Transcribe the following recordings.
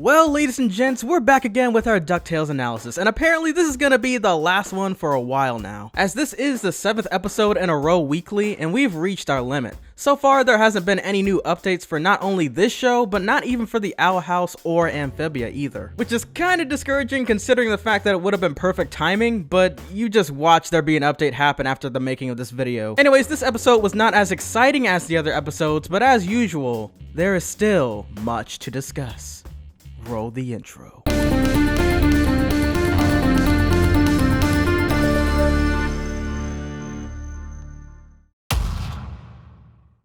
Well, ladies and gents, we're back again with our DuckTales analysis, and apparently this is gonna be the last one for a while now, as this is the 7th episode in a row weekly, and we've reached our limit. So far, there hasn't been any new updates for not only this show, but not even for the Owl House or Amphibia either, which is kinda discouraging considering the fact that it would have been perfect timing, but you just watch there be an update happen after the making of this video. Anyways, this episode was not as exciting as the other episodes, but as usual, there is still much to discuss. Roll the intro.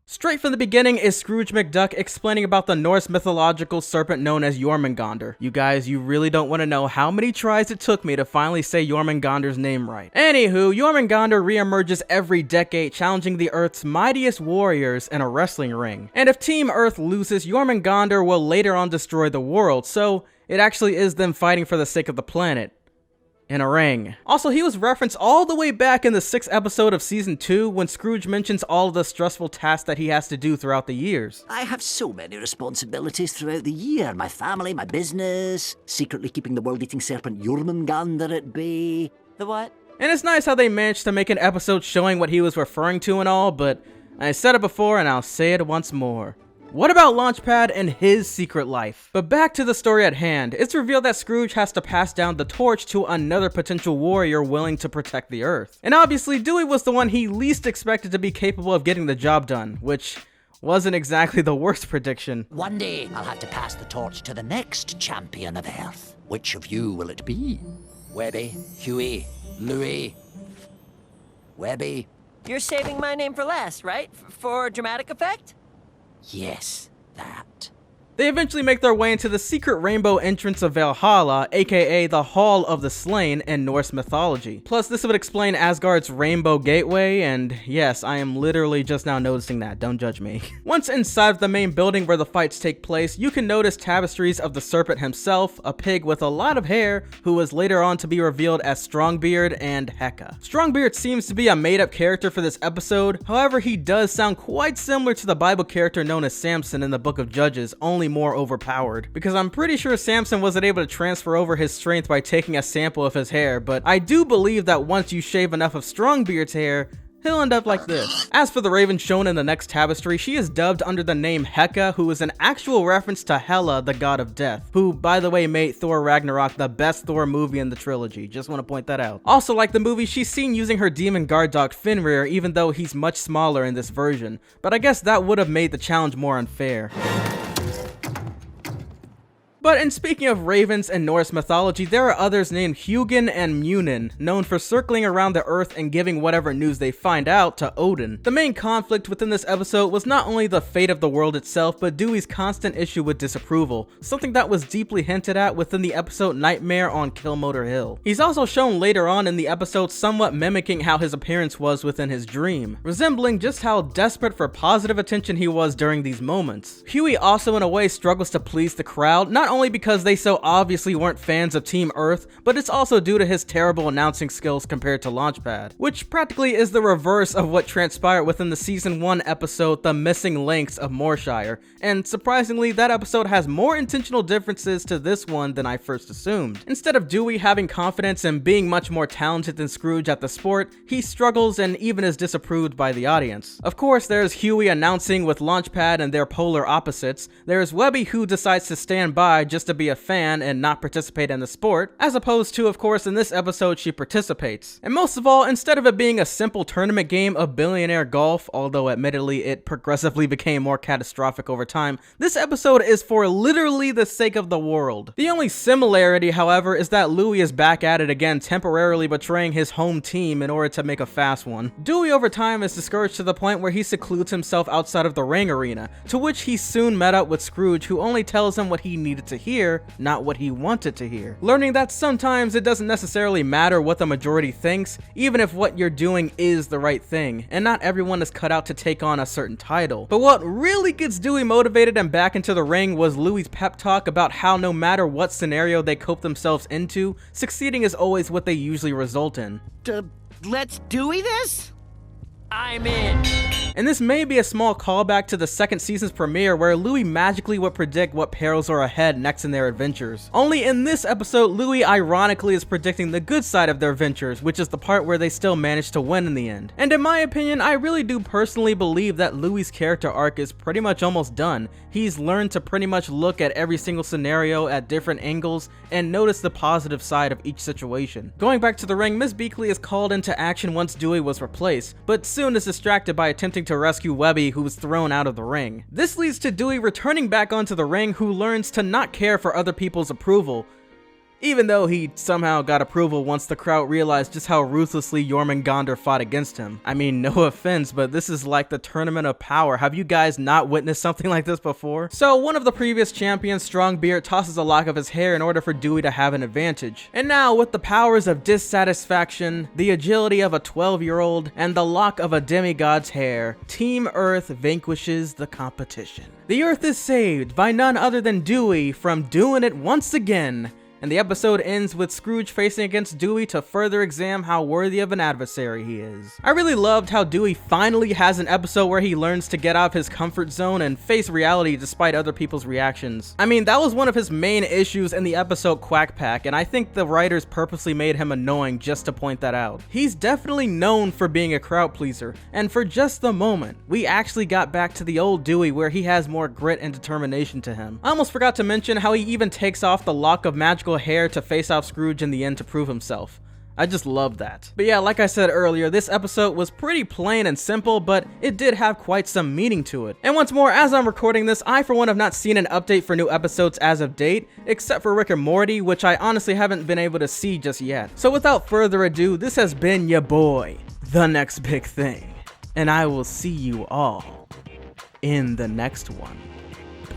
Straight from the beginning is Scrooge McDuck explaining about the Norse mythological serpent known as Jormungandr. You guys, you really don't want to know how many tries it took me to finally say Jormungandr's name right. Anywho, Jormungandr reemerges every decade, challenging the Earth's mightiest warriors in a wrestling ring. And if Team Earth loses, Jormungandr will later on destroy the world, so it actually is them fighting for the sake of the planet. In a ring. Also, he was referenced all the way back in the 6th episode of season 2 when Scrooge mentions all of the stressful tasks that he has to do throughout the years. I have so many responsibilities throughout the year. My family, my business, secretly keeping the world-eating serpent Jormungandr at bay. The what? And it's nice how they managed to make an episode showing what he was referring to and all, but I said it before and I'll say it once more. What about Launchpad and his secret life? But back to the story at hand, it's revealed that Scrooge has to pass down the torch to another potential warrior willing to protect the Earth. And obviously, Dewey was the one he least expected to be capable of getting the job done, which wasn't exactly the worst prediction. One day, I'll have to pass the torch to the next champion of Earth. Which of you will it be? Webby, Huey, Louie, Webby? You're saving my name for last, right? For dramatic effect? Yes, that. They eventually make their way into the secret rainbow entrance of Valhalla, aka the Hall of the Slain in Norse mythology. Plus, this would explain Asgard's rainbow gateway, and yes, I am literally just now noticing that, don't judge me. Once inside of the main building where the fights take place, you can notice tapestries of the serpent himself, a pig with a lot of hair, who was later on to be revealed as Strongbeard, and Heka. Strongbeard seems to be a made-up character for this episode, however he does sound quite similar to the Bible character known as Samson in the Book of Judges, only more overpowered, because I'm pretty sure Samson wasn't able to transfer over his strength by taking a sample of his hair, but I do believe that once you shave enough of Strongbeard's hair, he'll end up like this. As for the raven shown in the next tapestry, she is dubbed under the name Heka, who is an actual reference to Hela, the god of death, who, by the way, made Thor Ragnarok the best Thor movie in the trilogy. Just want to point that out. Also, like the movie, she's seen using her demon guard dog Fenrir, even though he's much smaller in this version, but I guess that would have made the challenge more unfair. But in speaking of ravens in Norse mythology, there are others named Hugin and Munin, known for circling around the earth and giving whatever news they find out to Odin. The main conflict within this episode was not only the fate of the world itself, but Dewey's constant issue with disapproval, something that was deeply hinted at within the episode Nightmare on Killmotor Hill. He's also shown later on in the episode somewhat mimicking how his appearance was within his dream, resembling just how desperate for positive attention he was during these moments. Huey also in a way struggles to please the crowd, not only because they so obviously weren't fans of Team Earth, but it's also due to his terrible announcing skills compared to Launchpad, which practically is the reverse of what transpired within the season 1 episode The Missing Links of Morshire, and surprisingly that episode has more intentional differences to this one than I first assumed. Instead of Dewey having confidence and being much more talented than Scrooge at the sport, he struggles and even is disapproved by the audience. Of course, there's Huey announcing with Launchpad and their polar opposites. There's Webby, who decides to stand by just to be a fan and not participate in the sport, as opposed to, of course, in this episode she participates. And most of all, instead of it being a simple tournament game of billionaire golf, although admittedly it progressively became more catastrophic over time, this episode is for literally the sake of the world. The only similarity, however, is that Louie is back at it again, temporarily betraying his home team in order to make a fast one. Dewey over time is discouraged to the point where he secludes himself outside of the ring arena, to which he soon met up with Scrooge, who only tells him what he needed to hear, not what he wanted to hear. Learning that sometimes it doesn't necessarily matter what the majority thinks, even if what you're doing is the right thing, and not everyone is cut out to take on a certain title. But what really gets Dewey motivated and back into the ring was Louie's pep talk about how no matter what scenario they cope themselves into, succeeding is always what they usually result in. Let's Dewey this? I'm in. And this may be a small callback to the second season's premiere where Louis magically would predict what perils are ahead next in their adventures. Only in this episode, Louis ironically is predicting the good side of their ventures, which is the part where they still manage to win in the end. And in my opinion, I really do personally believe that Louis' character arc is pretty much almost done. He's learned to pretty much look at every single scenario at different angles and notice the positive side of each situation. Going back to the ring, Miss Beakley is called into action once Dewey was replaced, but soon is distracted by attempting to rescue Webby, who was thrown out of the ring. This leads to Dewey returning back onto the ring, who learns to not care for other people's approval, even though he somehow got approval once the crowd realized just how ruthlessly Jormungandr fought against him. I mean, no offense, but this is like the Tournament of Power. Have you guys not witnessed something like this before? So one of the previous champions, Strongbeard, tosses a lock of his hair in order for Dewey to have an advantage. And now, with the powers of dissatisfaction, the agility of a 12-year-old, and the lock of a demigod's hair, Team Earth vanquishes the competition. The Earth is saved by none other than Dewey from doing it once again. And the episode ends with Scrooge facing against Dewey to further examine how worthy of an adversary he is. I really loved how Dewey finally has an episode where he learns to get out of his comfort zone and face reality despite other people's reactions. I mean, that was one of his main issues in the episode Quack Pack, and I think the writers purposely made him annoying just to point that out. He's definitely known for being a crowd pleaser, and for just the moment, we actually got back to the old Dewey where he has more grit and determination to him. I almost forgot to mention how he even takes off the lock of magical hair to face off Scrooge in the end to prove himself. I just love that. But yeah, like I said earlier, this episode was pretty plain and simple, but it did have quite some meaning to it. And once more, as I'm recording this, I for one have not seen an update for new episodes as of date, except for Rick and Morty, which I honestly haven't been able to see just yet. So without further ado, this has been your boy, The Next Big Thing, and I will see you all in the next one.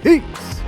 Peace!